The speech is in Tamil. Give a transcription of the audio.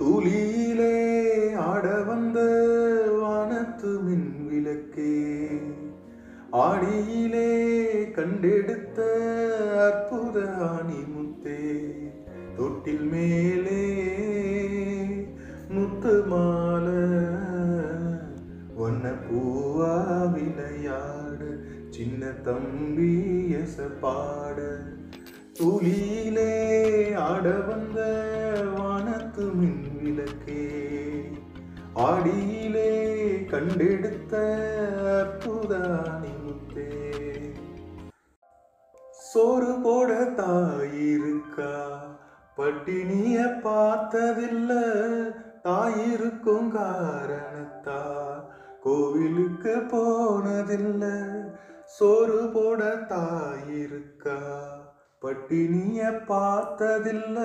துளியிலே ஆட வந்த வானத்து மின் விளக்கே, ஆடியிலே கண்டெடுத்த அற்புத ஆணிமுத்தே, தொட்டில் மேலே முத்து மாலை வண்ண பூவா விளையாட, சின்ன தம்பி எச பாட. துளியிலே ஆட வந்த வானத்து மின் விளக்கே, ஆடியிலே கண்டெடுத்த அற்புத ஆணிமுத்தே. சோறு போட தாயிருக்கா, பட்டினிய பார்த்ததில்ல, தாயிருக்கும் காரணத்தா கோவிலுக்கு போனதில்ல. சோறு போட தாயிருக்கா, பட்டினிய பார்த்ததில்ல,